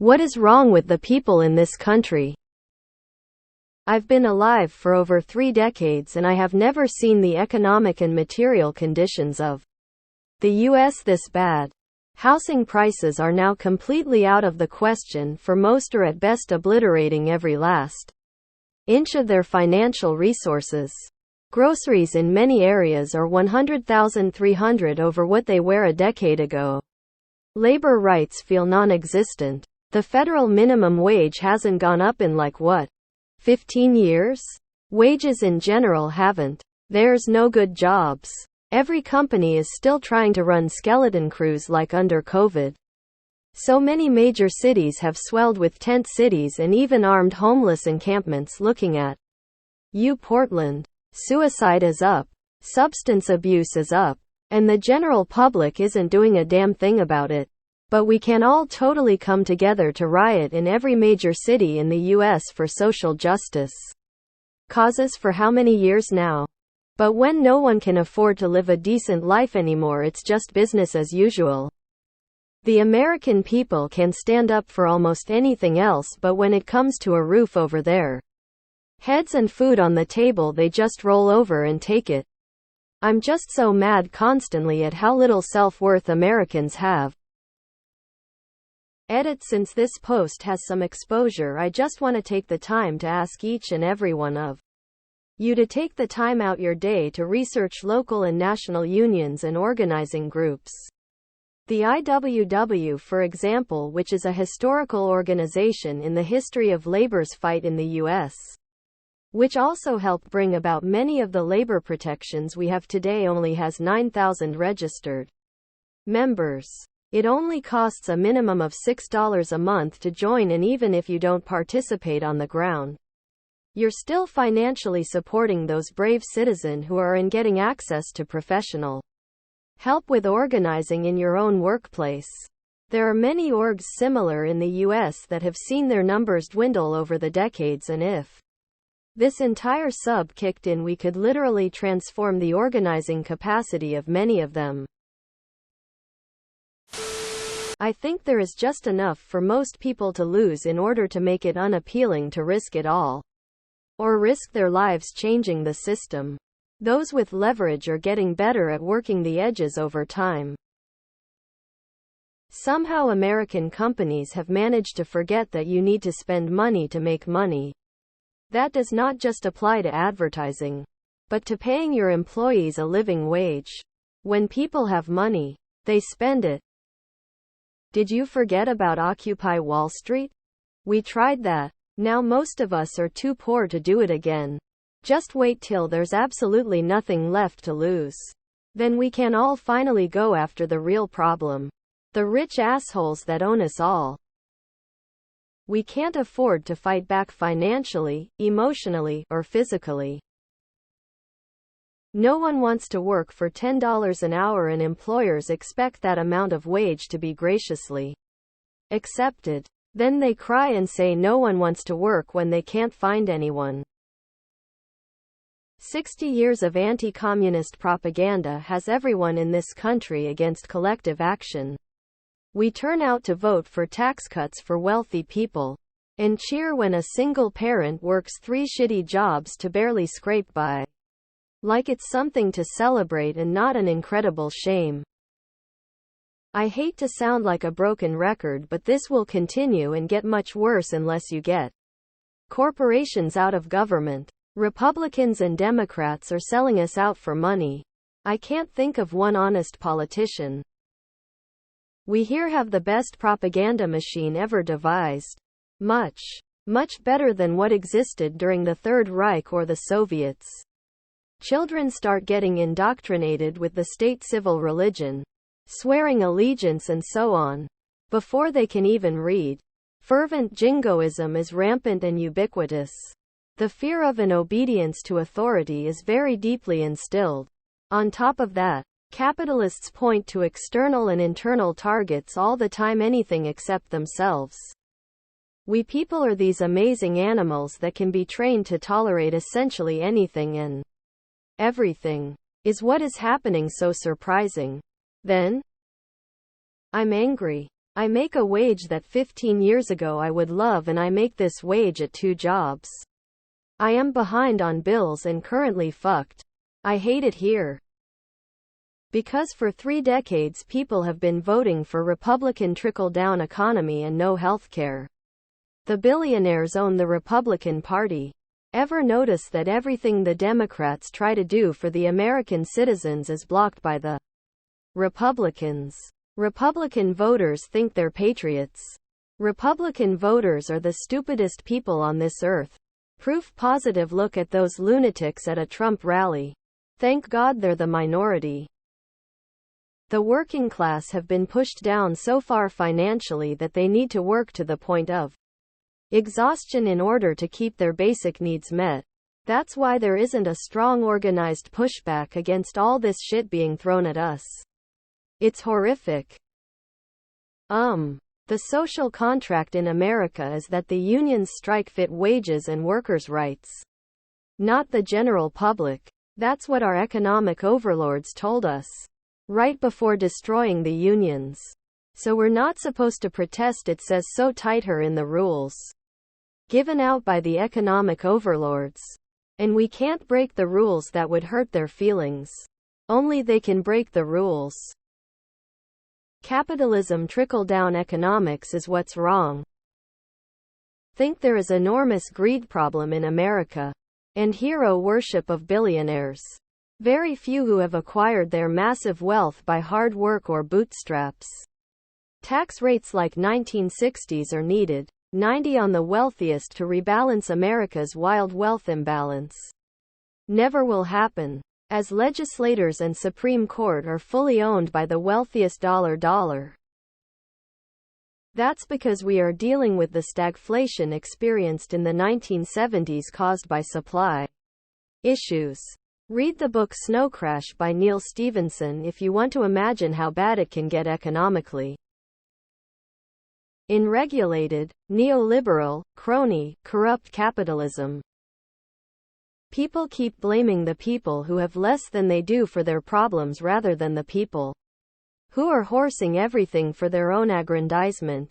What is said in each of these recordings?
What is wrong with the people in this country? I've been alive for over 3 decades and I have never seen the economic and material conditions of the US this bad. Housing prices are now completely out of the question for most, or at best obliterating every last inch of their financial resources. Groceries in many areas are $100,300 over what they were a decade ago. Labor rights feel non-existent. The federal minimum wage hasn't gone up in 15 years? Wages in general haven't. There's no good jobs. Every company is still trying to run skeleton crews like under COVID. So many major cities have swelled with tent cities and even armed homeless encampments. Looking at Portland. Suicide is up. Substance abuse is up. And the general public isn't doing a damn thing about it. But we can all totally come together to riot in every major city in the US for social justice causes for how many years now? But when no one can afford to live a decent life anymore, it's just business as usual. The American people can stand up for almost anything else, but when it comes to a roof over their heads and food on the table, they just roll over and take it. I'm just so mad constantly at how little self-worth Americans have. Edit. Since this post has some exposure, I just want to take the time to ask each and every one of you to take the time out your day to research local and national unions and organizing groups. The IWW, for example, which is a historical organization in the history of labor's fight in the U.S., which also helped bring about many of the labor protections we have today, only has 9,000 registered members. It only costs a minimum of $6 a month to join, and even if you don't participate on the ground, you're still financially supporting those brave citizens who are in getting access to professional help with organizing in your own workplace. There are many orgs similar in the US that have seen their numbers dwindle over the decades, and if this entire sub kicked in, we could literally transform the organizing capacity of many of them. I think there is just enough for most people to lose in order to make it unappealing to risk it all, or risk their lives changing the system. Those with leverage are getting better at working the edges over time. Somehow American companies have managed to forget that you need to spend money to make money. That does not just apply to advertising, but to paying your employees a living wage. When people have money, they spend it. Did you forget about Occupy Wall Street? We tried that. Now most of us are too poor to do it again. Just wait till there's absolutely nothing left to lose. Then we can all finally go after the real problem. The rich assholes that own us all. We can't afford to fight back financially, emotionally, or physically. No one wants to work for $10 an hour, and employers expect that amount of wage to be graciously accepted. Then they cry and say no one wants to work when they can't find anyone. 60 years of anti-communist propaganda has everyone in this country against collective action. We turn out to vote for tax cuts for wealthy people, and cheer when a single parent works 3 shitty jobs to barely scrape by. Like it's something to celebrate and not an incredible shame. I hate to sound like a broken record, but this will continue and get much worse unless you get corporations out of government. Republicans and Democrats are selling us out for money. I can't think of one honest politician we here have the best propaganda machine ever devised. Much better than what existed during the Third Reich or the Soviets. Children start getting indoctrinated with the state civil religion, swearing allegiance and so on, before they can even read. Fervent jingoism is rampant and ubiquitous. The fear of and obedience to authority is very deeply instilled. On top of that, capitalists point to external and internal targets all the time, anything except themselves. We people are these amazing animals that can be trained to tolerate essentially anything and everything. Is what is happening so surprising? Then? I'm angry. I make a wage that 15 years ago I would love, and I make this wage at 2 jobs. I am behind on bills and currently fucked. I hate it here. Because for 3 decades people have been voting for Republican trickle-down economy and no healthcare. The billionaires own the Republican Party. Ever notice that everything the Democrats try to do for the American citizens is blocked by the Republicans? Republican voters think they're patriots. Republican voters are the stupidest people on this earth. Proof positive. Look at those lunatics at a Trump rally. Thank God they're the minority. The working class have been pushed down so far financially that they need to work to the point of exhaustion in order to keep their basic needs met. That's why there isn't a strong organized pushback against all this shit being thrown at us. It's horrific. The social contract in America is that the unions strike fit wages and workers' rights. Not the general public. That's what our economic overlords told us right before destroying the unions. So we're not supposed to protest, it says so tighter in the rules given out by the economic overlords. And we can't break the rules that would hurt their feelings. Only they can break the rules. Capitalism, trickle-down economics is what's wrong. Think there is enormous greed problem in America, and hero worship of billionaires. Very few who have acquired their massive wealth by hard work or bootstraps. Tax rates like 1960s are needed, 90 on the wealthiest, to rebalance America's wild wealth imbalance. Never will happen, as legislators and Supreme Court are fully owned by the wealthiest dollar. That's because we are dealing with the stagflation experienced in the 1970s caused by supply issues. Read the book Snow Crash by Neal Stephenson if you want to imagine how bad it can get economically. In regulated, neoliberal, crony, corrupt capitalism, people keep blaming the people who have less than they do for their problems rather than the people who are horsing everything for their own aggrandizement.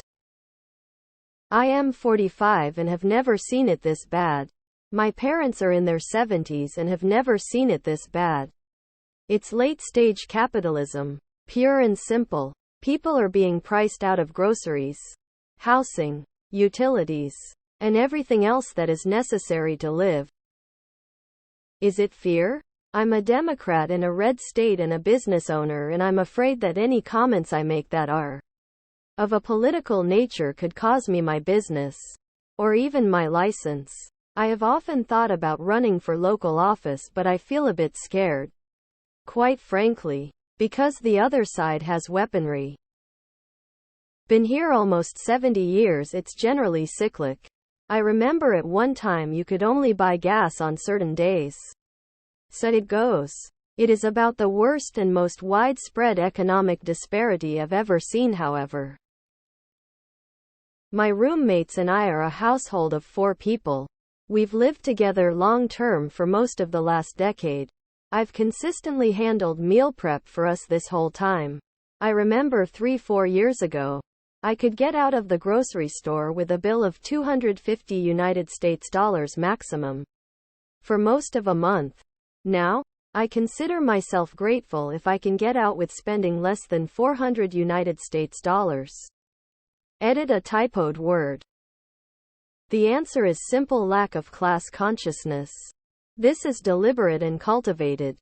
I am 45 and have never seen it this bad. My parents are in their 70s and have never seen it this bad. It's late-stage capitalism, pure and simple. People are being priced out of groceries, housing, utilities, and everything else that is necessary to live. Is it fear? I'm a Democrat in a red state and a business owner, and I'm afraid that any comments I make that are of a political nature could cause me my business, or even my license. I have often thought about running for local office, but I feel a bit scared. Quite frankly, because the other side has weaponry. Been here almost 70 years, it's generally cyclic. I remember at one time you could only buy gas on certain days. So it goes. It is about the worst and most widespread economic disparity I've ever seen, however. My roommates and I are a household of 4 people. We've lived together long term for most of the last decade. I've consistently handled meal prep for us this whole time. I remember 3-4 years ago, I could get out of the grocery store with a bill of $250 United States dollars maximum for most of a month. Now, I consider myself grateful if I can get out with spending less than $400 United States dollars. Edit a typoed word. The answer is simple: lack of class consciousness. This is deliberate and cultivated.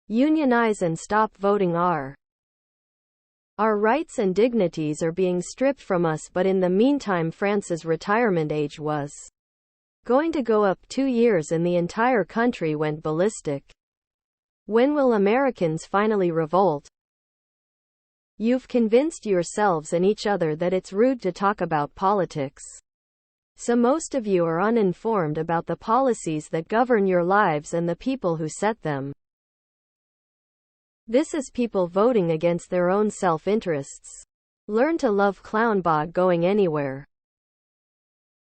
Unionize and stop voting. Our rights and dignities are being stripped from us, but in the meantime France's retirement age was going to go up 2 years and the entire country went ballistic. When will Americans finally revolt? You've convinced yourselves and each other that it's rude to talk about politics. So most of you are uninformed about the policies that govern your lives and the people who set them. This is people voting against their own self-interests. Learn to love clownbog going anywhere.